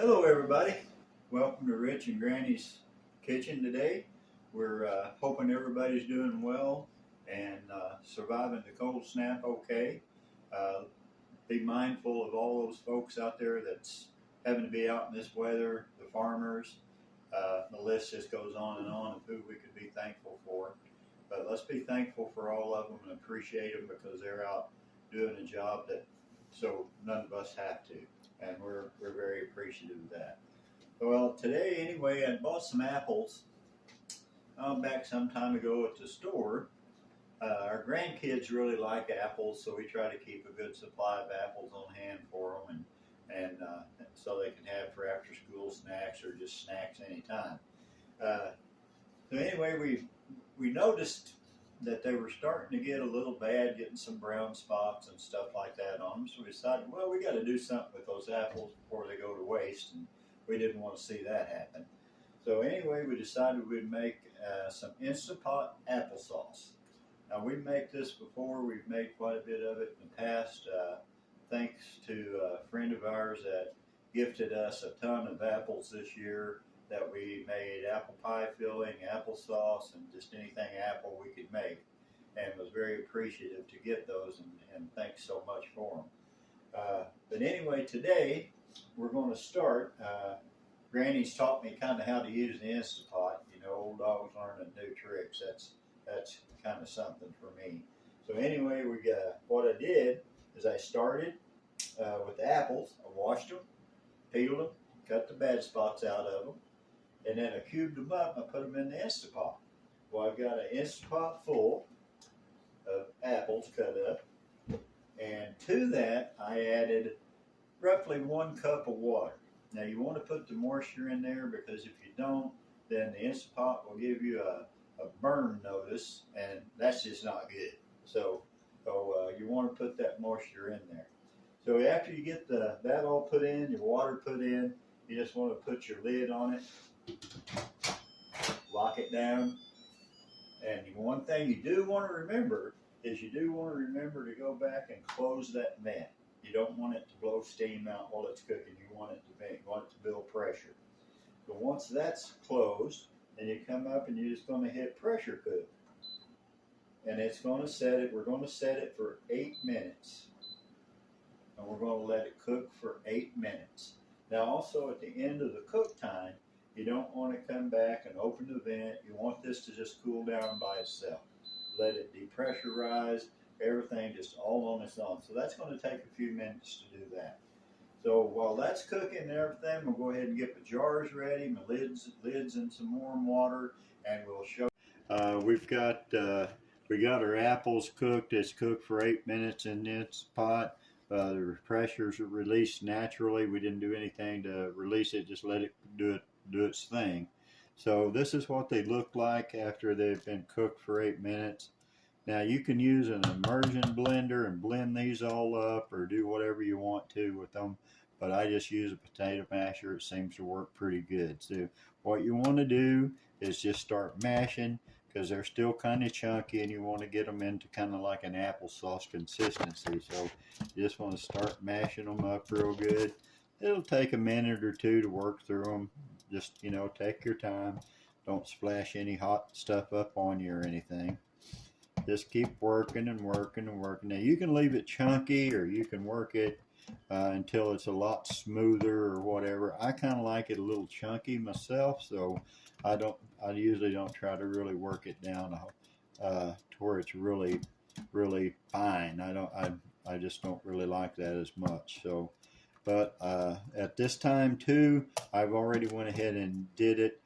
Hello everybody, welcome to Rich and Granny's kitchen today. We're hoping everybody's doing well and surviving the cold snap okay. Be mindful of all those folks out there that's having to be out in this weather, the farmers. The list just goes on of who we could be thankful for. But let's be thankful for all of them and appreciate them because they're out doing a job that so none of us have to. And we're very appreciative of that. Well, today anyway, I bought some apples back some time ago at the store. Our grandkids really like apples, so we try to keep a good supply of apples on hand for them, and so they can have for after school snacks or just snacks anytime. So anyway, we noticed that they were starting to get a little bad, getting some brown spots and stuff like that on them. So we decided, well, we got to do something with those apples before they go to waste, and we didn't want to see that happen. So anyway, we decided we'd make some Instant Pot applesauce. Now we make this before, we've made quite a bit of it in the past, thanks to a friend of ours that gifted us a ton of apples this year that we made apple pie filling, applesauce, and just anything apple we could make, and was very appreciative to get those, and thanks so much for them. But anyway, today we're going to start. Granny's taught me kind of how to use the Instant Pot. You know, old dogs learning new tricks. That's kind of something for me. So anyway, what I did is I started with the apples. I washed them, peeled them, cut the bad spots out of them, and then I cubed them up and I put them in the Instant Pot. Well, I've got an Instant Pot full of apples cut up, and to that I added roughly 1 cup of water. Now you want to put the moisture in there because if you don't, then the Instant Pot will give you a burn notice, and that's just not good. So you want to put that moisture in there. So after you get that all put in, your water put in, you just want to put your lid on it, lock it down, and one thing you do want to remember is you do want to remember to go back and close that vent. You don't want it to blow steam out while it's cooking. You want it to vent. You want it to build pressure. But once that's closed, then you come up and you're just going to hit pressure cook. And it's going to set it, we're going to set it for 8 minutes. And we're going to let it cook for 8 minutes. Now also at the end of the cook time, you don't want to come back and open the vent. You want this to just cool down by itself. Let it depressurize, everything just all on its own. So that's going to take a few minutes to do that. So while that's cooking and everything, we'll go ahead and get my jars ready, my lids in some warm water, and we'll show. We got our apples cooked. It's cooked for 8 minutes in this pot. The pressures are released naturally. We didn't do anything to release it, just let it do its thing. So this is what they look like after they've been cooked for 8 minutes. Now you can use an immersion blender and blend these all up or do whatever you want to with them, but I just use a potato masher. It seems to work pretty good. So what you want to do is just start mashing because they're still kind of chunky and you want to get them into kind of like an applesauce consistency. So you just want to start mashing them up real good. It'll take a minute or two to work through them. Just, you know, take your time. Don't splash any hot stuff up on you or anything. Just keep working and working and working. Now you can leave it chunky or you can work it until it's a lot smoother or whatever. I kind of like it a little chunky myself, so I usually don't try to really work it down to where it's really fine. I just don't really like that as much. So, but at this time too, I've already went ahead and did it.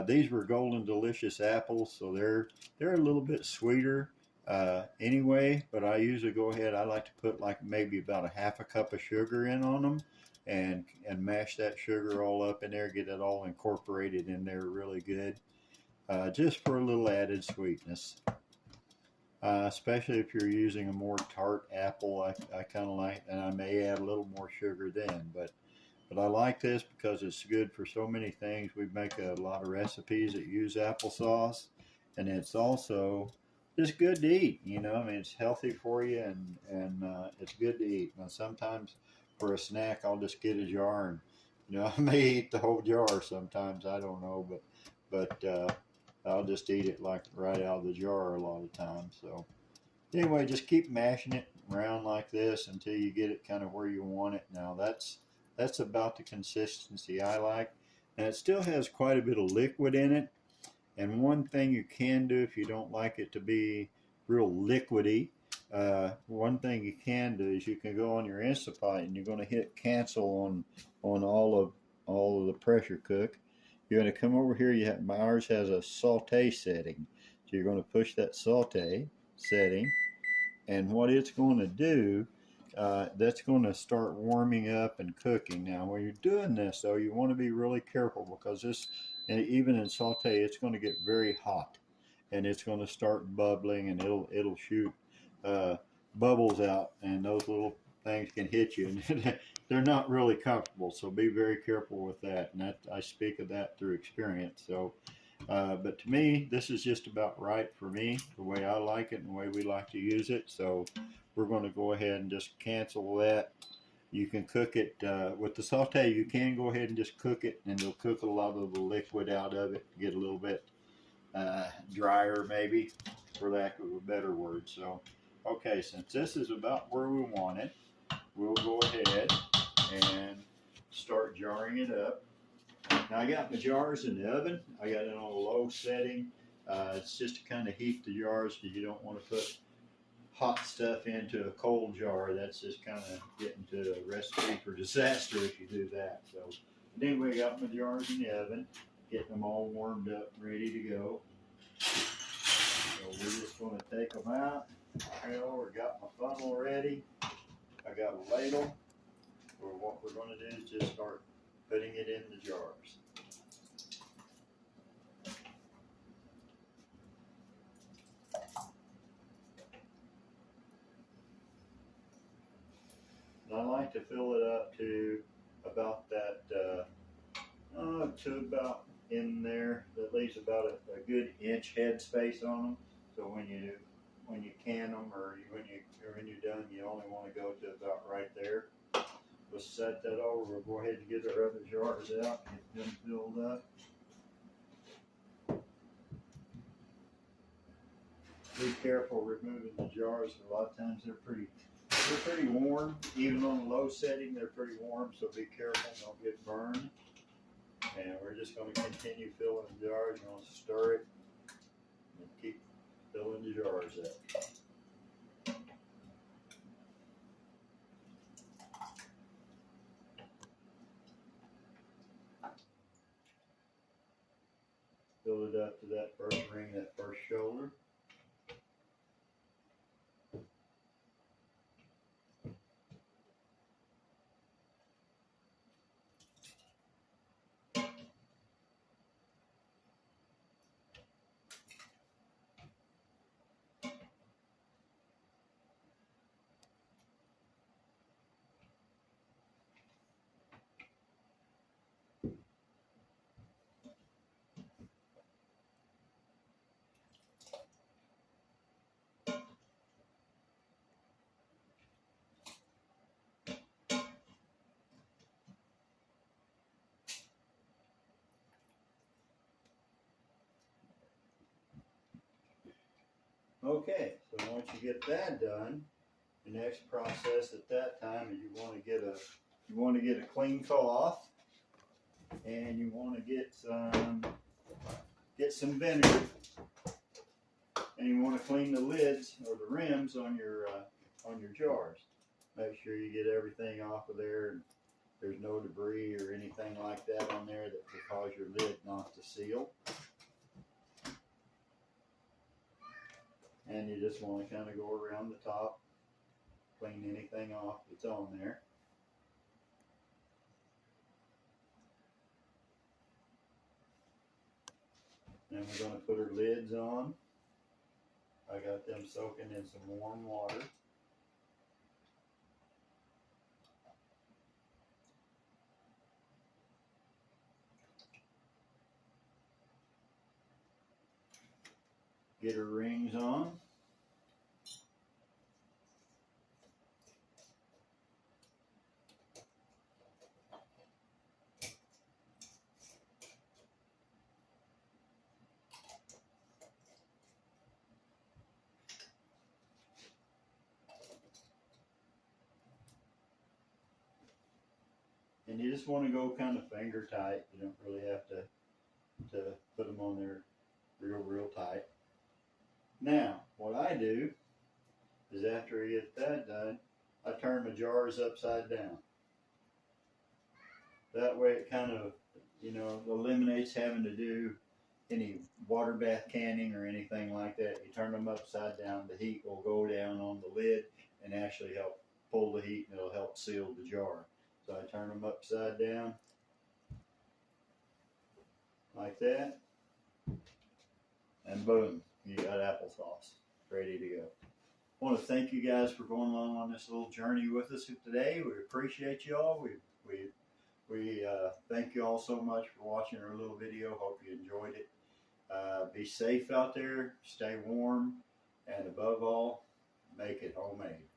These were Golden Delicious apples, so they're a little bit sweeter anyway, but I usually go ahead, I like to put like maybe about a half a cup of sugar in on them and mash that sugar all up in there, get it all incorporated in there really good, just for a little added sweetness. Especially if you're using a more tart apple, I kind of like, and I may add a little more sugar then, but I like this because it's good for so many things. We make a lot of recipes that use applesauce, and it's also just good to eat. You know, I mean, it's healthy for you, and it's good to eat. Now, sometimes for a snack, I'll just get a jar and You know, I may eat the whole jar sometimes. I don't know, but I'll just eat it like right out of the jar a lot of times. So anyway, just keep mashing it around like this until you get it kind of where you want it. Now that's about the consistency I like, and it still has quite a bit of liquid in it. And one thing you can do if you don't like it to be real liquidy, one thing you can do is you can go on your Instapot and you're going to hit cancel on all of the pressure cook. You're going to come over here. Ours has a saute setting, so you're going to push that saute setting, and what it's going to do, that's going to start warming up and cooking. Now, when you're doing this, though, you want to be really careful because this, and even in saute, it's going to get very hot, and it's going to start bubbling, and it'll shoot bubbles out, and those little things can hit you, and they're not really comfortable. So be very careful with that. And that I speak of that through experience. So. But to me, this is just about right for me, the way I like it and the way we like to use it. So we're going to go ahead and just cancel that. You can cook it with the saute. You can go ahead and just cook it, and it'll cook a lot of the liquid out of it, get a little bit drier, maybe, for lack of a better word. So, okay, since this is about where we want it, we'll go ahead and start jarring it up. Now I got my jars in the oven. I got it on a low setting. It's just to kind of heat the jars because you don't want to put hot stuff into a cold jar. That's just kind of getting to a recipe for disaster if you do that. So anyway, I got my jars in the oven, getting them all warmed up and ready to go. So we're just going to take them out. You know, we got my funnel ready. I got a ladle. So what we're going to do is just start putting it in the jars. And I like to fill it up to about that, to about in there. That leaves about a good inch head space on them. So when you can them or when you're done, you only want to go to about right there. We'll set that over. We'll go ahead and get our other jars out and get them filled up. Be careful removing the jars. A lot of times they're pretty warm. Even on the low setting, they're pretty warm. So be careful, don't get burned. And we're just going to continue filling the jars. You're going to stir it and keep filling the jars up. Fill it up to that first ring, that first shoulder. Okay, so once you get that done, the next process at that time is you want to get a clean cloth, and you want to get some vinegar, and you want to clean the lids or the rims on your jars. Make sure you get everything off of there, and there's no debris or anything like that on there that could cause your lid not to seal. And you just want to kind of go around the top, clean anything off that's on there. Then we're going to put our lids on. I got them soaking in some warm water. Get her rings on. And you just want to go kind of finger tight. You don't really have to put them on there real tight. Now, what I do is after I get that done, I turn my jars upside down. That way it kind of, eliminates having to do any water bath canning or anything like that. You turn them upside down, the heat will go down on the lid and actually help pull the heat, and it'll help seal the jar. So I turn them upside down like that, and boom, you got applesauce ready to go. I want to thank you guys for going along on this little journey with us today. We appreciate you all. We thank you all so much for watching our little video. Hope you enjoyed it. Be safe out there, stay warm, and above all, make it homemade.